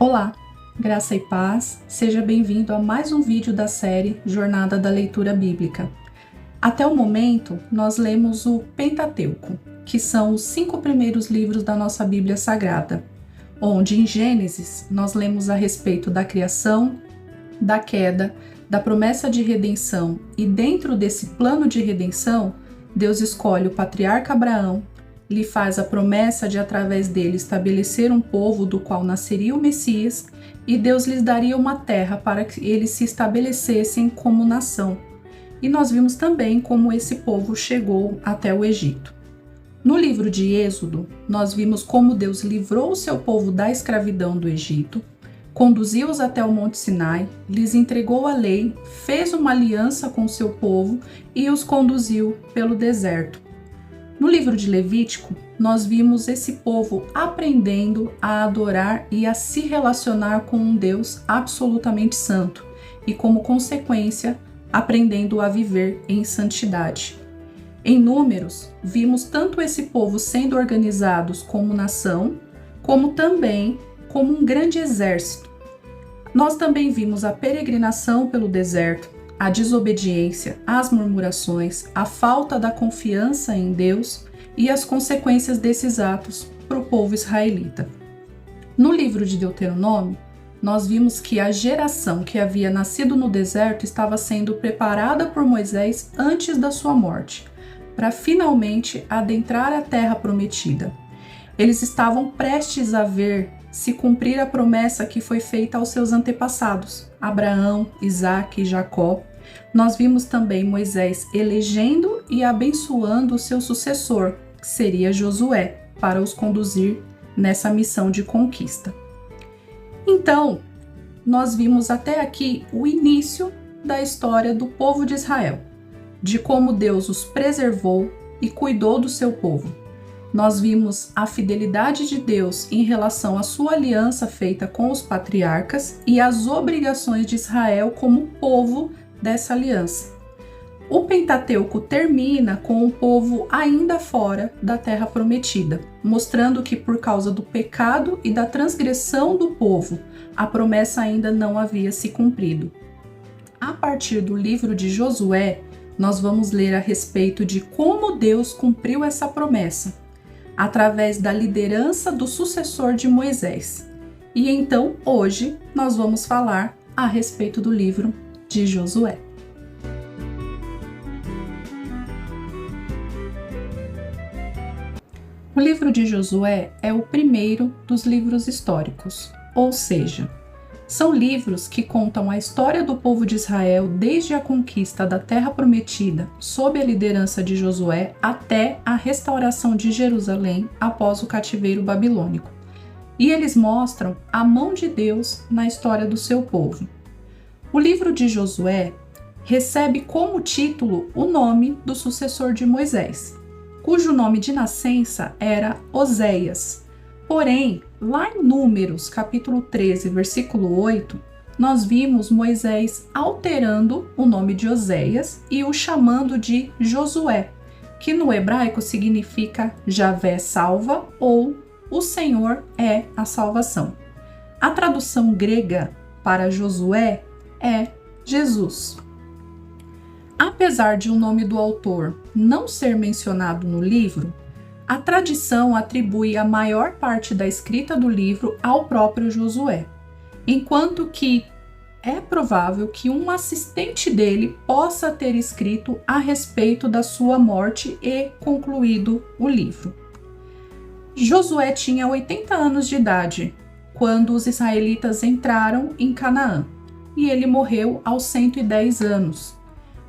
Olá, graça e paz, seja bem-vindo a mais um vídeo da série Jornada da Leitura Bíblica. Até o momento, nós lemos o Pentateuco, que são os 5 primeiros livros da nossa Bíblia Sagrada, onde em Gênesis nós lemos a respeito da criação, da queda, da promessa de redenção, e dentro desse plano de redenção, Deus escolhe o patriarca Abraão, lhe faz a promessa de através dele estabelecer um povo do qual nasceria o Messias, e Deus lhes daria uma terra para que eles se estabelecessem como nação. E nós vimos também como esse povo chegou até o Egito. No livro de Êxodo, nós vimos como Deus livrou o seu povo da escravidão do Egito, conduziu-os até o Monte Sinai, lhes entregou a lei, fez uma aliança com o seu povo e os conduziu pelo deserto. No livro de Levítico, nós vimos esse povo aprendendo a adorar e a se relacionar com um Deus absolutamente santo e, como consequência, aprendendo a viver em santidade. Em Números, vimos tanto esse povo sendo organizados como nação, como também como um grande exército. Nós também vimos a peregrinação pelo deserto, a desobediência, as murmurações, a falta da confiança em Deus e as consequências desses atos para o povo israelita. No livro de Deuteronômio, nós vimos que a geração que havia nascido no deserto estava sendo preparada por Moisés antes da sua morte, para finalmente adentrar a terra prometida. Eles estavam prestes a ver se cumprir a promessa que foi feita aos seus antepassados, Abraão, Isaque e Jacó. Nós vimos também Moisés elegendo e abençoando o seu sucessor, que seria Josué, para os conduzir nessa missão de conquista. Então, nós vimos até aqui o início da história do povo de Israel, de como Deus os preservou e cuidou do seu povo. Nós vimos a fidelidade de Deus em relação à sua aliança feita com os patriarcas e as obrigações de Israel como povo dessa aliança. O Pentateuco termina com o povo ainda fora da terra prometida, mostrando que por causa do pecado e da transgressão do povo, a promessa ainda não havia se cumprido. A partir do livro de Josué, nós vamos ler a respeito de como Deus cumpriu essa promessa, através da liderança do sucessor de Moisés. E então, hoje, nós vamos falar a respeito do livro de Josué. O livro de Josué é o primeiro dos livros históricos, ou seja, são livros que contam a história do povo de Israel desde a conquista da Terra Prometida, sob a liderança de Josué, até a restauração de Jerusalém após o cativeiro babilônico. E eles mostram a mão de Deus na história do seu povo. O livro de Josué recebe como título o nome do sucessor de Moisés, cujo nome de nascença era Oséias. Porém, lá em Números, capítulo 13, versículo 8, nós vimos Moisés alterando o nome de Oséias e o chamando de Josué, que no hebraico significa Javé salva ou o Senhor é a salvação. A tradução grega para Josué é Jesus. Apesar de o nome do autor não ser mencionado no livro, a tradição atribui a maior parte da escrita do livro ao próprio Josué, enquanto que é provável que um assistente dele possa ter escrito a respeito da sua morte e concluído o livro. Josué tinha 80 anos de idade quando os israelitas entraram em Canaã, e ele morreu aos 110 anos.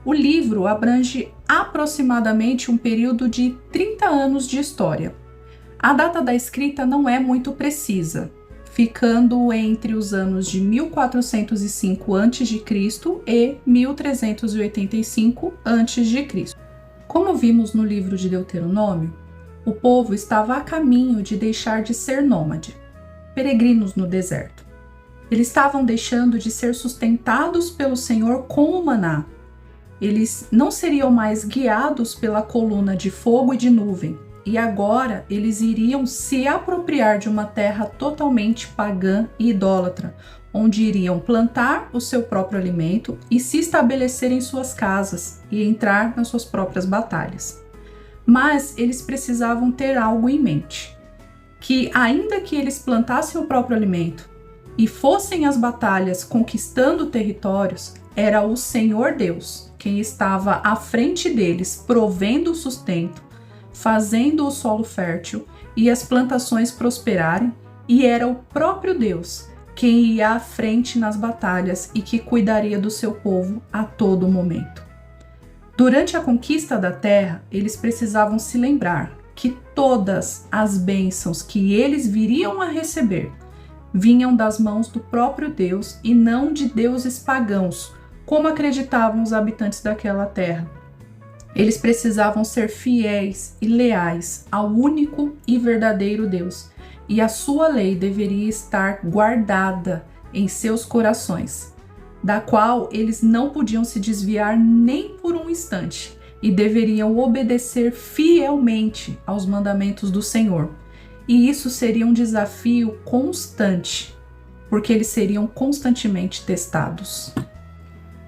O livro abrange aproximadamente um período de 30 anos de história. A data da escrita não é muito precisa, ficando entre os anos de 1405 a.C. e 1385 a.C. Como vimos no livro de Deuteronômio, o povo estava a caminho de deixar de ser nômade, peregrinos no deserto. Eles estavam deixando de ser sustentados pelo Senhor com o maná. Eles não seriam mais guiados pela coluna de fogo e de nuvem, e agora eles iriam se apropriar de uma terra totalmente pagã e idólatra, onde iriam plantar o seu próprio alimento e se estabelecer em suas casas e entrar nas suas próprias batalhas. Mas eles precisavam ter algo em mente, que ainda que eles plantassem o próprio alimento e fossem às batalhas conquistando territórios, era o Senhor Deus quem estava à frente deles, provendo o sustento, fazendo o solo fértil e as plantações prosperarem, e era o próprio Deus quem ia à frente nas batalhas e que cuidaria do seu povo a todo momento. Durante a conquista da terra, eles precisavam se lembrar que todas as bênçãos que eles viriam a receber vinham das mãos do próprio Deus e não de deuses pagãos, como acreditavam os habitantes daquela terra. Eles precisavam ser fiéis e leais ao único e verdadeiro Deus, e a sua lei deveria estar guardada em seus corações, da qual eles não podiam se desviar nem por um instante, e deveriam obedecer fielmente aos mandamentos do Senhor. E isso seria um desafio constante, porque eles seriam constantemente testados.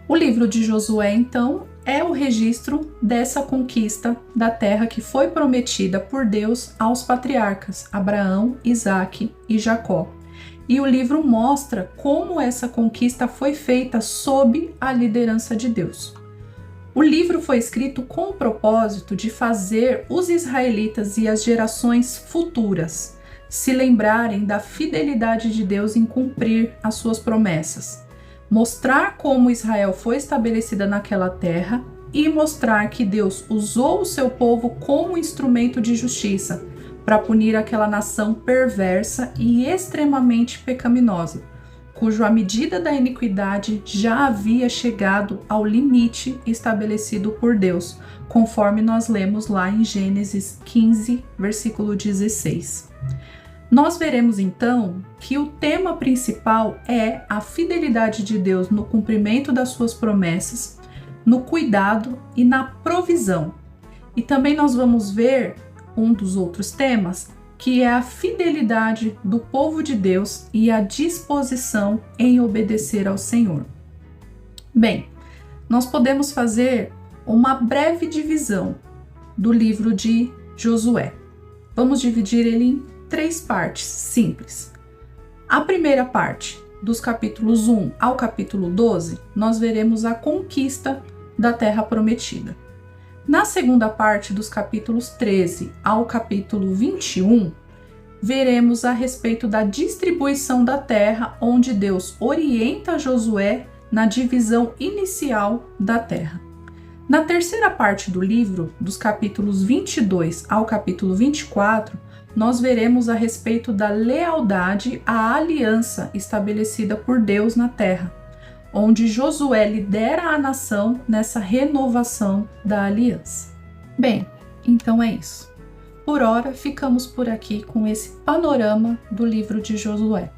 O livro de Josué, então, é o registro dessa conquista da terra que foi prometida por Deus aos patriarcas Abraão, Isaque e Jacó. E o livro mostra como essa conquista foi feita sob a liderança de Deus. O livro foi escrito com o propósito de fazer os israelitas e as gerações futuras se lembrarem da fidelidade de Deus em cumprir as suas promessas, mostrar como Israel foi estabelecida naquela terra e mostrar que Deus usou o seu povo como instrumento de justiça para punir aquela nação perversa e extremamente pecaminosa, cuja medida da iniquidade já havia chegado ao limite estabelecido por Deus, conforme nós lemos lá em Gênesis 15, versículo 16. Nós veremos então que o tema principal é a fidelidade de Deus no cumprimento das suas promessas, no cuidado e na provisão. E também nós vamos ver um dos outros temas, que é a fidelidade do povo de Deus e a disposição em obedecer ao Senhor. Bem, nós podemos fazer uma breve divisão do livro de Josué. Vamos dividir ele em 3 partes simples. A primeira parte, dos capítulos 1 ao capítulo 12, nós veremos a conquista da terra prometida. Na segunda parte, dos capítulos 13 ao capítulo 21, veremos a respeito da distribuição da terra, onde Deus orienta Josué na divisão inicial da terra. Na terceira parte do livro, dos capítulos 22 ao capítulo 24, nós veremos a respeito da lealdade à aliança estabelecida por Deus na terra, onde Josué lidera a nação nessa renovação da aliança. Bem, então é isso. Por hora, ficamos por aqui com esse panorama do livro de Josué.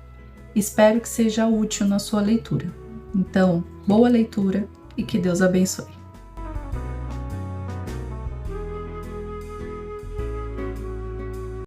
Espero que seja útil na sua leitura. Então, boa leitura e que Deus abençoe.